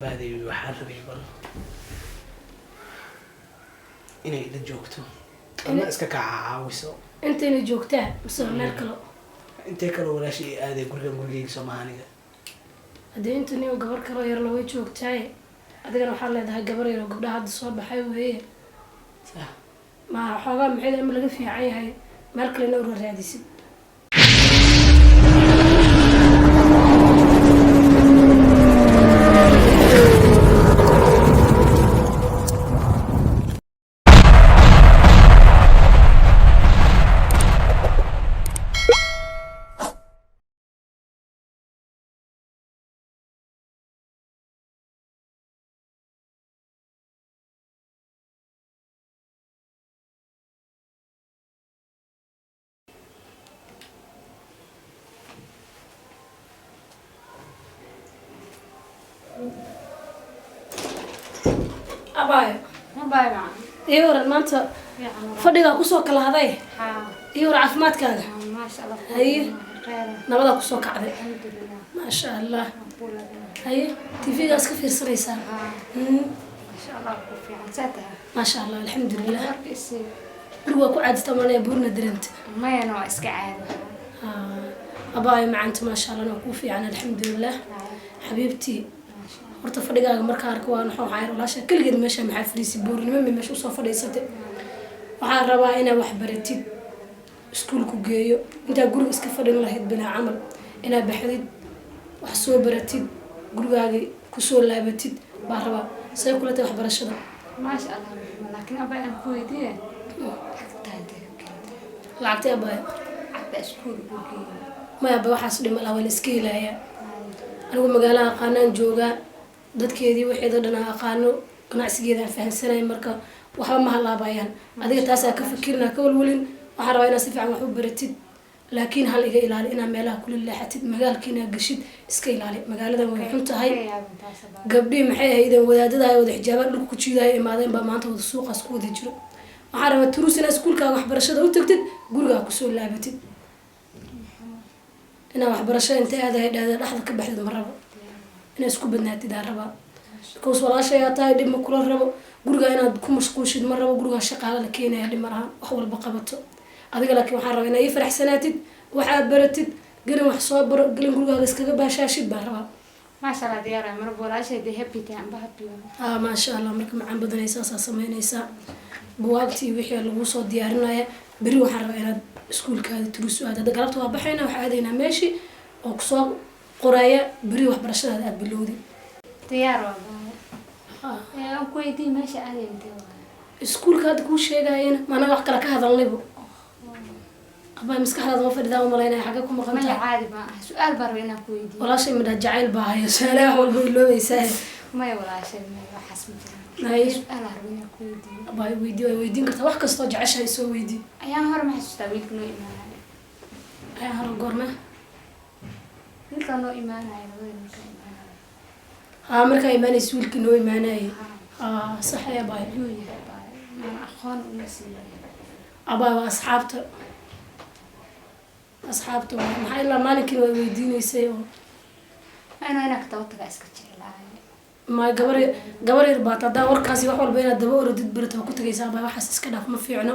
بعدي وحربي بل إني إذا جوكتو أنا إسكا كعاوسو أنت اللي جوكتها بس مال كلو أنت كلو ولا شيء هذا كل سمعني هذا أنت نيو قبر كلو يرلوي جوكتاي هذا كانوا حلا ده قبر يرلو قبل هذا الصوب بحي وهي صح ما حاجة محيل أم لقى فيها عي هاي مال كلو نور الراديسي أباي أباي معه يورا ما أنت فديك كوسو كلا هذاي يورا عفمات كذا ما شاء الله هي خير نبضة كوسو كعدي الحمد لله ما شاء الله مقبولة هي تيفي جالس كفير سريسة ما شاء الله في عزتها ما شاء الله الحمد لله يصير بروا كو عاد تمانية بورنا درنت ما ينوع اسكعاد أباي مع أنت ما شاء الله نكوفي عن الحمد لله حبيبتي horta fadhigaaga markaa arko waan waxaan xayr walaasha kaligeed meesha maxaa fariisi buurnimo meesha soo fadhiisatay waxaan rabaa inaad wax baratid iskuulku geeyo inta guriga iska fadhin lahayd bilaa camal inaad baxdid wax soo baratid gurigaaga ku soo laabatid baa rabaa say kula tahay waxbarashada ما شاء الله لكن أباي أنا كويتي lacagtay abay حتى اسكول بوكي ma abay waxaas dhima la wala iska helaya anigu magaalada aqaanaan joogaa dadkeedii wixii dhan aqaano ganacsigeeda aan fahansanay marka waxba ma halaabayaan adiga taas ka fikirna ka walwalin waxa rabaa inaad si fiican wax u baratid laakiin hal iga ilaali inaad meelaha kula leexatid magaalkiina gashid iska ilaali magaaladan way xun tahay gabdhii maxay ahaydeen wadaadada ay wada xijaabad dhulka ku jiidaay imaadeen baa maanta wada suuqaas ku wada jiro waxaa rabaa turuus inaad iskuulkaaga waxbarashada u tagtid gurigaa kusoo laabatid inaad waxbarashada inta aadahay dhexda ka baxdid ma rabo inaad isku badnaatid aan rabaa because walaashayaa tahay dhib ma kula rabo gurigaa inaad ku mashquulshid ma rabo gurigaa shaqaala la keenaya dhib ma lahan wax walba qabato adiga laakiin waxaan rabaa inaad ii faraxsanaatid waxaad baratid gelin wax soo baro gelin gurigaaga iskaga baashaashid baan rabaa ما شاء الله ديارة مرة ولا شيء دي هبي تام بهبي ما شاء الله marka macaan badanaysaa saa samaynaysaa buwaagtii wixii lagu soo diyaarinaya beri waxaan rabaa inaad iskuulkaada turuus aad hadda galabta waa baxayna waxaa aadaynaa meeshii oo kusoo qoraya beri waxbarashadaada aad bilowdi ديارة أنا كويتي ماشي عليه iskuulka hadda kuu sheegayana maanaga wax kale ka hadalnaybo abaa maskaxdaada ma fadhidaa u malaynaya xagee ku maqan ما tahay عادي ما سؤال برا أنا كويتي walaashay midhaa jacayl baa hayo su-aalaha wax walba iloobaysaa ما ولا شيء ما حسب هاي سؤال أنا كويتي abaa way weydiin kartaa wax kastoo jeceshahay soo weydii أيام هر ما حسيت ويلك نو إيمان ayaa haro goorme ويلك نو إيمان هاي haa markaa imaanaysa wiilkii noo imaanayay sax ay abaa ما أخوان ونسي abaa waa asxaabta waa maxaa ilaa maalinkii waa weydiinaysay oo أنا كتبت كأسكتشي لا ma gabar yar baad haddaa warkaasi wax walba inaad daba orodid barata waa ku tagaysaa abaa waxaas iska dhaaf ma fiicno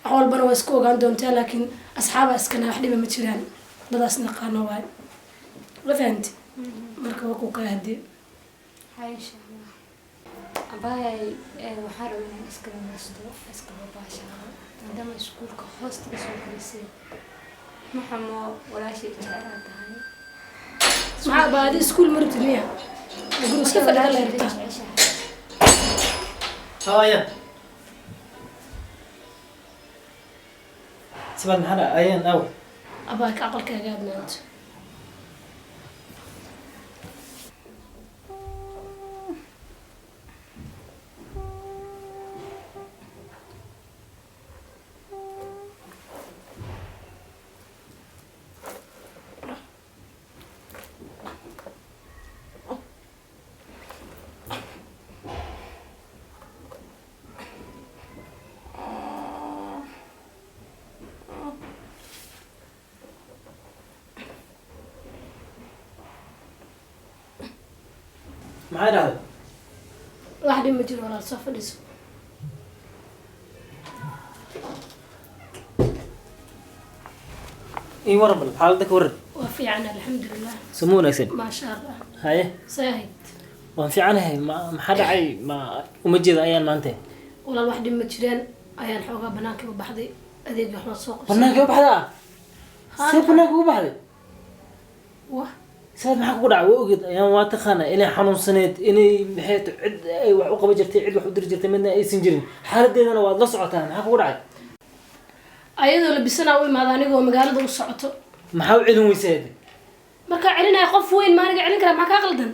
wax walbana waa iska ogaan doontaa laakiin asxaaba iskana wax dhiba ma jiraan dadaas naqaano waay la fahanti marka waa ku kala hadii هاي إن شاء الله أباي وحارب إن إسكال مستوى إسكال باشا عندما يسكول كهوست بسوق ريسي محمو ولا شيء جارات هاي maxaa baadi iskuul martid miya guri iska fadhida la yartaa هايا سبحان هذا أيان أو abaa ka aqalkaaga adnaanto معايا هذا واحد ما جرى ولا صف الاسم. اي وربل حالتك ورد وفي عنا الحمد لله. سمونا سن ما شاء الله. هاي ساهد. وان في عنها ما حدا عي ما ومجد ايان ما انت والله الواحد ما جرين ايان حوغا بنانك وبحدي اديق احنا سوق. بنانك وبحدا سيب بنانك وبحدا واه سيد maxaa ku dhacay oogid ayaan waa taqaana inay xanuunsaneed inay maxay cid ay wax u qaba jirtay cid wax u diri jirtay midna aysan jirin xaaladeedana waad la socotaan maxaa ku dhacay ayadoo la bisana u imaada anigoo magaalada u socoto maxaa u celin weysayd marka celinay qof weyn ma aniga celin kara ma ka qaldan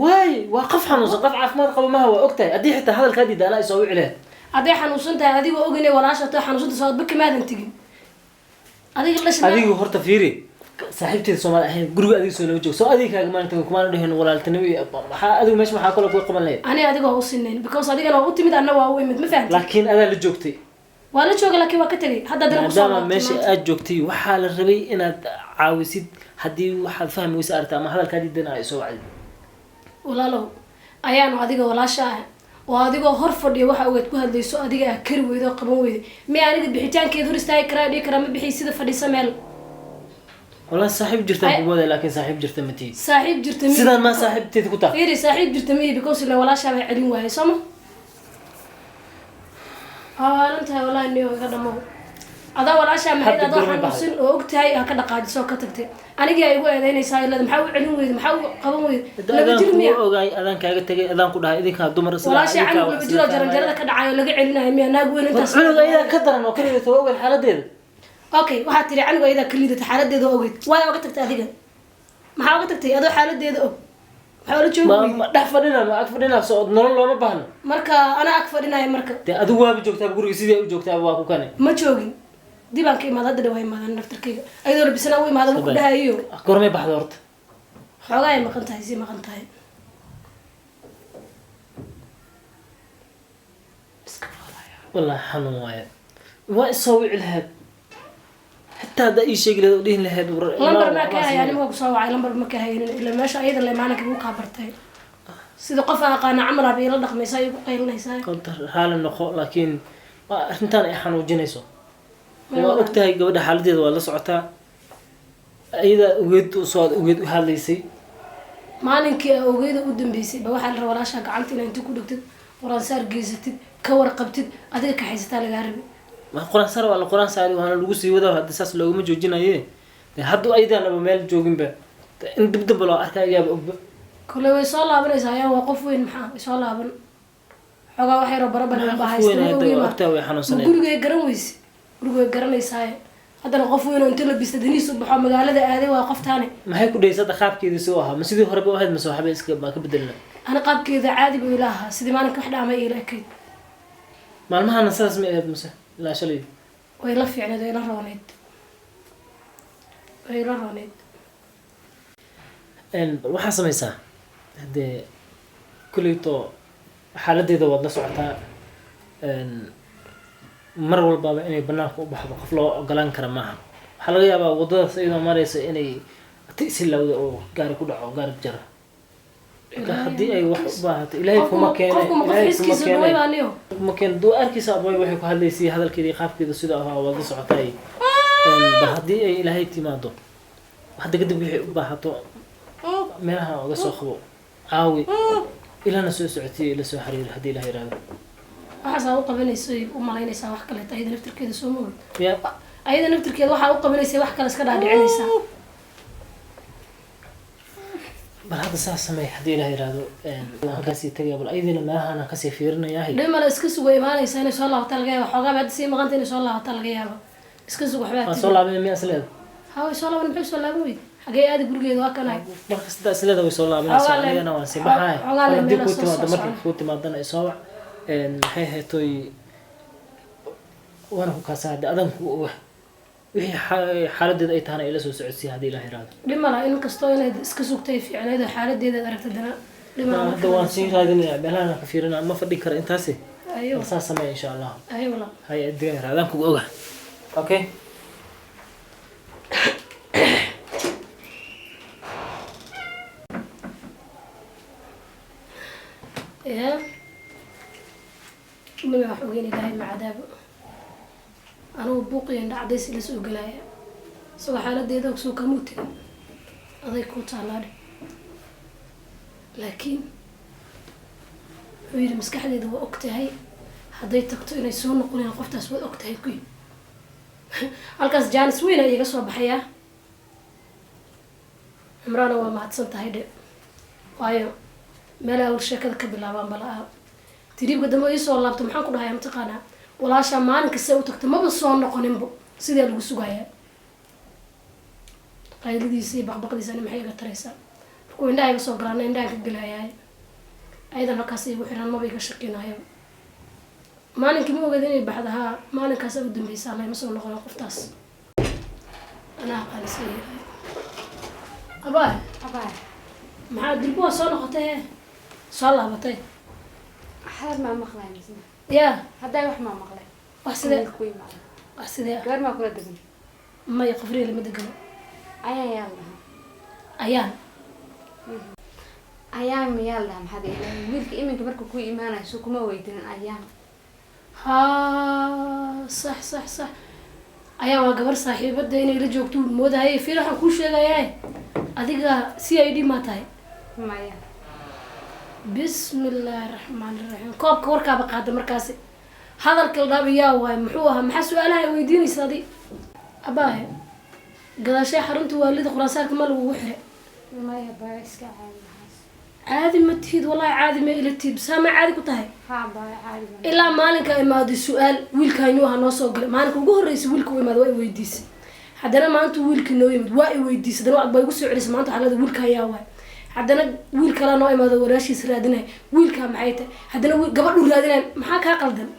waay waa qof xanuunsan qof caafimaad qaba ma waa ogtahay hadii xitaa hadalkaadii daana ay soo wicilaa aday xanuunsan tahay adigoo oginay walaasha tahay xanuunsan soo baka maadan tigin adiga la shaqay adigu horta fiiri saaxiibteed Soomaali ahayn guriga adiga soo loo joog soo adiga kaaga maanta kuma dhahin walaaltinimo iyo waxa adigu meesha waxa kale ku qaban leeyahay ani adigoo u sineen because adigana waa u timid anna waa u imid ma fahanti laakiin adaa la joogtay waa la jooga laakiin waa ka tagay hadda dad ku soo maadaama meesha aad joogtay waxa la rabay inaad caawisid hadii waxaad fahmi weysa aragtaa ama hadalkaadii dana ay soo wacday walaalow ayaan adiga walaasha ah oo adigoo hor fadhiyo waxa ogeed ku hadlayso adiga ah kari weydo qaban weydo ma aniga bixitaankeedu hor istaagi karaa dhigi karaa ma bixi sida fadhiisa meel والله صاحب جرتك بوده لكن صاحب جرته متي صاحب جرته مي سيدان ما صاحب تيكوتا فيري صاحب جرته مي بيكوس لا ولا شابه علين واي سما انت والله اني قدمو هذا ولا شابه ما هذا حنوسن او ogtahay ka dhaqaajiso ka tagtay aniga ay ugu eedeynaysaa ilaa maxaa u celin weyd maxaa u qaban weyd laga jirmiya ogaay adan kaaga tagay adan ku dhahay idinka dumar isla wala shay anigu ma jiro jaranjarada ka dhacayo laga celinayo miya naag weyn intaas aniga ida ka daran oo kaliya soo ogaan xaaladeeda okay waxaad tiri anigu ida kaliya xaaladeeda ogeyd way oga tagtay adiga maxaa oga tagtay adoo xaaladeeda og waxa la joogo ma dhax fadhina ma ag fadhina soo nolol looma baahna marka ana ag fadhinaay marka adigu waaba joogtaa guriga sidii u joogtaa waa ku kane ma joogin dibaan ka imaad hadda dhawaa imaadaan naftarkayga ayadoo labisana u imaada ku dhahayo gormay baxdo horta xoogaa ay maqan tahay si maqan tahay والله حنون وايد واسوي لها حتى هذا اي شيء اللي دين لها لمبر ما كان يعني ما كسو وعي لمبر ما كان الا ماشي ايضا اللي معنا كبو قابرتay sida qof aqaan amal rabi la dhaqmaysaa igu qaylinaysaa qadar haal noqo laakiin intaan ay xanuujinayso waa ogtahay gabadha xaaladeeda waa la socotaa ayada ugeed u hadlaysay maalinkii ogeeda u dambeysay ba waxa la rabaa walaasha gacanta inta ku dhigtid quraan saar geysatid ka warqabtid adiga ka haysataa laga rabi ma quraan saar wala quraan saari waana lagu sii wadaa hadda saas looguma joojinaye hadda aydan aba meel joogin ba in dibdib loo arkaya kule way soo laabanaysaa ayaa waa qof weyn maxaa soo laaban xogaa wax yar oo barabar ba haystaa guriga garan weyse guriga garanaysaa haddana qof weyn oo inta la bista daniis u baxo magaalada aaday waa qoftaane maxay ku dhaysada qaabkeeda soo ahaa ma sidii hore ba ahayd ma soo xabay iska ma ka bedelna ana qaabkeeda caadi buu ilaaha sidii maalinka wax dhaamay ilaakay maalmahan saas ma ahayd mase la shalay way la fiicneed way la rooneed waxa samaysaa hade kulito xaaladeeda wad la socotaa mar walba inay banaanka u baxdo qof loo ogolaan kara maaha waxa laga yaabaa wadadaas iyadoo maraysa inay tisilawda oo gaari ku dhaco gaari jara hadii ay wax u baahato ilaahay kuma keenay kuma keen doo arkiisa abay waxay ku hadlaysay hadalkeedii qaabkeeda sida ahaa wad la socotay hadii ay ilaahay timaado hadda kadib wixii u baahato meelaha uga soo qabo caawi ilana soo socotay ila soo xiriir hadii ilaahay raado waxa u qabanayso u malaynaysaa wax kale tahay naftirkeeda soo mood ya ayada naftirkeeda waxa u qabanaysaa wax kale iska dhaadhicinaysaa bal hadda saas samay hadii ilaahay raado halkaas tagay bal ayadina meelaha ka sii fiirinayaa dhimala iska sugo imaanaysaa inay soo laabto laga yaabo xogaa baad sii maqanta inay soo laabto laga yaabo iska sugo waxba soo laabay miya asleed hawo soo laaban maxay soo laaban weyd xagee aad gurigeeda waa kanay marka sida asleeda way soo laabanaysaa anigana waan sii baxay hadii ku timaado markii ku timaadana ay soo maxay heetoy wana ku kaasada adanku wixii xaaladeeda ay taana ila soo socodsi hadii ilaahay raado dhimala in kasto inay iska sugtay fiicneed xaaladeeda aragtadana dhimala hadda waan sii raadinaya meelaha ka fiirina ma fadhi kara intaasi ayo saas samay insha Allah ayo wala hay adiga raadaan ku oga okay ya nima wax ogeyn ilaahay ma cadaabo anugu buuqiyan dhacdays la soo galaya isagoo xaaladeeda soo kamuu tegin aday ku taalaadhe laakiin wuxuu yidhi maskaxdeeda waa og tahay hadday tagto inay soo noqonayaan qoftaas waad og tahay kuyi halkaas jaanis weyna iiga soo baxayaa cimraana waa mahadsan tahay dhe waayo meelaha war sheekada ka bilaabaan bala-aa tiriibka dambe iisoo laabto maxaan ku dhahayaa mataqaanaa walaashaa maalin kasta u tagta maba soo noqoninbo sidee lagu sugayaa qayladiisa iyo baqbaqdiisana maxay iga taraysaa markuu indhaha iga soo galaana indhaha ka gelayaay ayadan halkaas igu xiran maba iga shaqinayo maalinkii ma ogeed inay baxda haa maalinkaasa u dambeysaa layma soo noqono qoftaas anaa qaalisa yahay abaay maxaa dilbu waa soo noqotay soo laabatay حد ما مقلع مثلا yaa هذا واحد ما مقلع wax sidee كوي معنا wax sidee غير ما كل دقن maya qofriya lama degano يلا ayaan يلا محد ويلك إيمانك بركو كوي إيمانا شو كم ويدين أيام haa sax ayaa waa gabar saaxiibada inay la joogto moodahay fiir waxaan kuu sheegayaa adiga CID ma tahay ما يا bismillaahi raxmaani raxiim koobka warkaaba qaada markaasi hadalka ladhaaba yaa waay muxuu ahaa maxaa su-aalaha ay weydiinaysa adi abaahe gadaashay xarunta waalida quraansaarka ma lagugu xire ما يا بايس كعادي caadi ma tihid wallahi caadi ma ila tihid bisaa ma caadi ku tahay ها باي عادي ilaa maalinka imaaday su-aal wiilkaanuu ahaa noo soo galay maalinka ugu horreysay wiilka u imaada waa i weydiisay haddana maanta wiilkii noo yimid waa i weydiisay haddana waa igu soo celisay maanta waxaa leeda wiilka ayaa waay haddana wiil kalaa noo imaado walaashiis raadinay wiilkaa maxay tahay haddana gabadhu raadinay maxaa kaa qaldan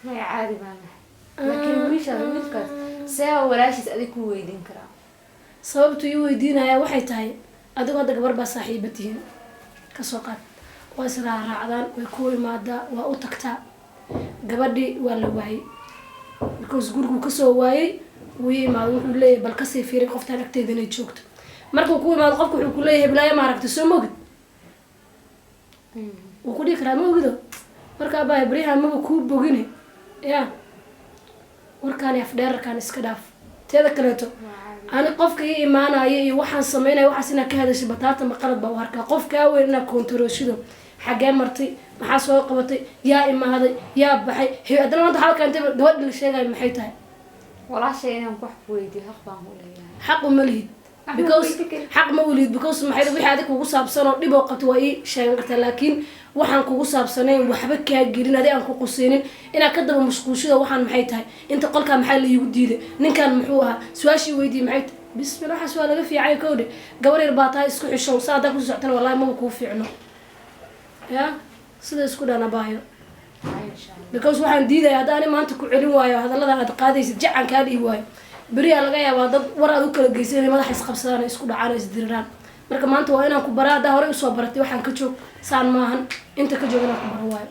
ما يا عادي بانا لكن ويش هذا ويلك سوا ولا شيء أديك ويدين كرا sababtu ii weydiinaya waxay tahay adigu hadda gabar baa saaxiiba tihiin kasoo qaad waa israaraacdaan way ku imaadaa waa u tagtaa gabadhii waa la waayey because gurigu kasoo waayey wuu ii imaado wuxuu leeyahay bal kasii fiirin qoftaan agteeda inay joogto markuu ku imaado qofka wuxuu ku leeyahay bilaaya ma aragta soo mogid wuu ku dhihi karaa ma ogido marka abaahay baryaha maba kuu bogine ya warkaan afdheerarkaan iska dhaaf teeda kaleeto ani qofka ii imaanaya iyo waxaan sameynaya waxaas inaad ka hadashay bataata ma qalad baa u arkaa qofkaa weyn inaad koontarooshido xagee martay maxaa soo qabatay yaa imaaday yaa baxay haddana maanta halkaa intay gabadha la sheegayo maxay tahay ولا شيء أنا مكوح ويدي أخبار ولا xaq uma lihid because xaq ma u lihid because maxay wixii adig kugu saabsan oo dhib oo qabto waa ii sheegan kartaa laakiin waxaan kugu saabsanayn waxba kaa gelin adi aan ku quseynin inaad ka daba mashquulshida waxaan maxay tahay inta qolkaa maxaa la iigu diiday ninkan muxuu ahaa su-aashii weydiiyey maxay tahay bismillah waxaas waa laga fiicay kowdhe gabar yar baa tahay isku xishow saa haddaa kusoo soctana wallahi maba kuu fiicno ya sida isku dhana baayo إن شاء الله because waxaan diidaya hadda ani maanta ku celin waayo hadallada aad qaadaysid jacan kaa dhihi waayo beriyaa laga yaabaa dad war aad u kala geysan inay madaxa isqabsadaan isku dhacaan oo isdiriraan marka maanta waa inaan ku baraa haddaa horey usoo baratay waxaan ka joog saan maahan inta ka joog inaan ku baro waayo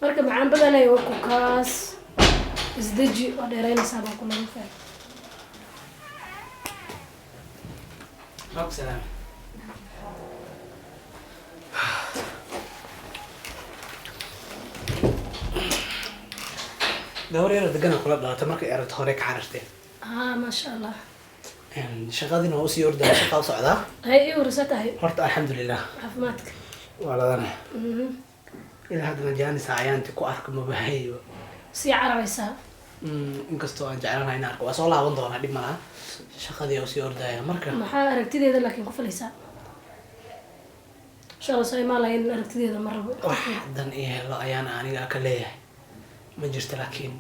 marka macaan badanay oo ku kaas isdeji waa dheeraynaysaa baan ku lagu fahmay Roxanne. gabar yar degan kula dhalatay markay aragto hore ka xarartay haa maasha allah shaqadina waa usii ordaa shaqaa u socdaa hay ii warisa tahay horta alxamdulilah caafimaadka waa ladana ilaa haddana jaanisa ayaanti ku arka mabahayo sii carabaysaa inkastoo aan jeclanahay in arko waa soo laaban doonaa dhib malaha shaqadii oo sii ordaya marka maxaa aragtideeda laakiin ku falaysaa inshallah soo imaan lahayn aragtideeda ma rabo wax dan iyo helo ayaan aniga ka leeyahay ma jirto laakiin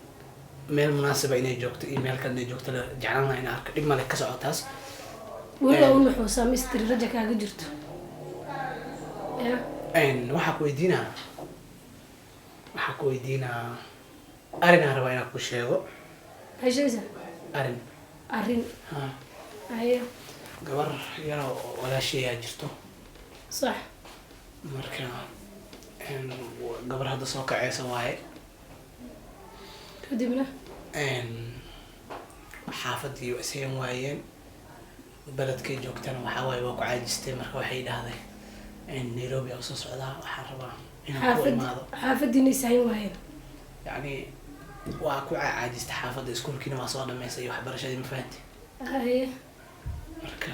meel munaasiba inay joogto iyo meel kale inay joogto la jeclanahay in arko dhib male ka socotaas weliba u naxoosaa mistri raja kaaga jirto ya waxaa ku weydiinaa arinaan rabaa inaan ku sheego maxay sheegaysaa arin arrin ha haye gabar yaro walaashayaa jirto sax marka gabar hadda soo kaceysa waaye kadibna xaafadii waa isagan waayeen beledkay joogtana waxaa waaye waa ku caajistay marka waxay dhahday nairobi aan soo socdaa waxaan rabaa inaan ku imaado xaafadiina isahayn waayeen yacni waa ku caajista xaafadda iskuulkiina waa soo dhamaystay waxbarashadii ma fahanti haye marka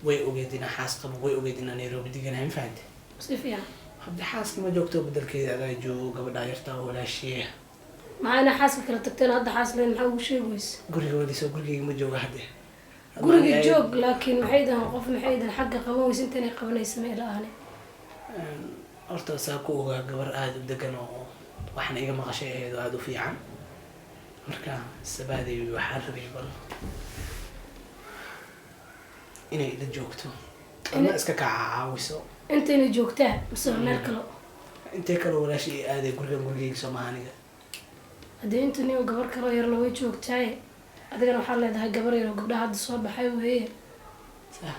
way ogeed inaa xaas qabo way ogeed inaa nairobi deganahay ma fahanti si fiican hadda xaaskii ma joogto bedelkeeda adaa joogo gabadhaa yartaa walaashiya maxaa inaa xaaska kala tagteen hadda xaas leen maxaa ugu sheegi weyse guriga weliso gurigeyga ma jooga hadde guriga joog laakiin maxay dahan qof maxay dahan xagga qaban weyse intaynay qabanaysa ma ila-aane horta saa ku ogaa gabar aada u degan oo waxna iga maqashay ahayd oo aada u fiican marka sabaaday waxaan rabay bal inay ila joogto ama iska caawiso intayna joogtaa mise meel kale intee kale walaasha i aaday gurigeyga soomaaliga haddii inta nin gabar kaloo yarna way joogtaaye adigana waxaad leedahay gabar yar oo gabdhaha hadda soo baxay weeye sax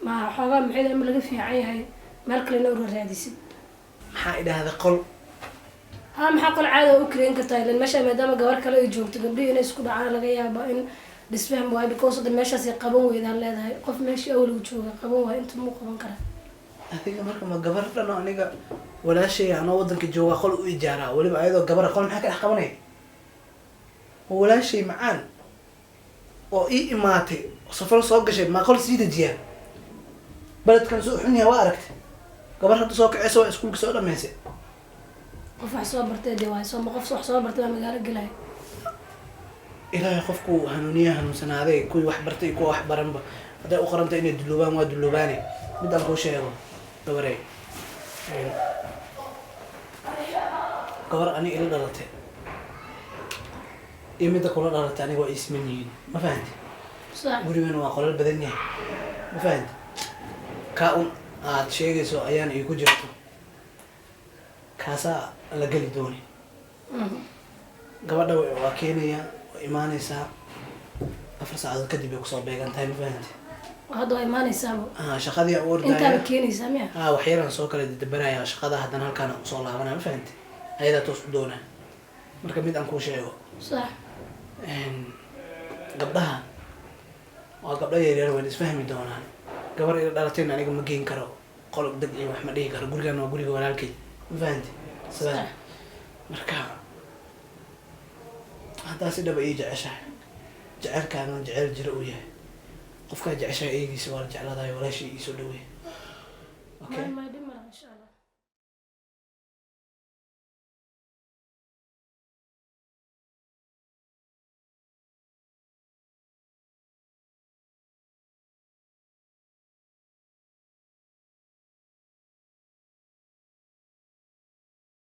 ma xoogaa maxay ama laga fiican yahay meel kalena ura raadisid maxaa idhaahda qol haa maxaa qol caada u kareyn kartaa ilan meesha maadaama gabar kale ay joogto gabdhihii inay isku dhacaan laga yaaba in disfahm waayo because hadda meeshaasay qaban weydaan leedahay qof meeshii awal u jooga qaban waayo inta muu qaban karaa adiga marka ma gabar dhan oo aniga walaashay anoo wadanka jooga qol u ijaaraa weliba ayadoo gabara qol maxaa ka dhex qabanay ma walaashay macaan oo ii imaatay safar soo gashay ma qol sii dejiyaa baledkan soo xun yahay waa aragtay gabar hadda soo kaceysa waa iskuulka soo dhamaysay qof wax soo bartay dee waayo sooma qof wax soo bartay waa magaalo gelaya ilaahay qofku hanuuniya hanuunsanaaday kuwii wax bartay iyo kuwa wax baranba hadday u qoranta inay dulloobaan waa dulloobaane mid aan kuu sheego gabarey gabar aniga ila dhalatay iyo midda kula dhalatay aniga waa isman yihiin ma fahanti sax gurigana waa qolal badan yahay ma fahanti kaa un aad sheegayso ayaan iigu jirto kaasaa la geli dooni gabadha waa keenaya waa imaanaysaa 4 saacadood kadib ay kusoo beegan tahay ma fahanti hadda waa imaanaysaaba shaqadii aan u intaaba ordaya keenaysaa miya wax yaraan soo kala dabaraya shaqada haddana halkaan aan usoo laabanaya ma fahanti ayadaa toos u doonaa marka mid aan kuu sheego sax gabdhaha waa gabdha yaryar waan isfahmi doonaan gabar ila dhalatayna aniga ma geyn karo qolob deg iyo wax ma dhihi karo gurigan waa guriga walaalkay ma fahanti sidaa marka haddaa si dhaba ii jeceshahay jecelkaana jecel jira uu yahay qofkaa jeceshahay eegiisa waa la jeclaadayo walaashii iisoo dhaweey okay my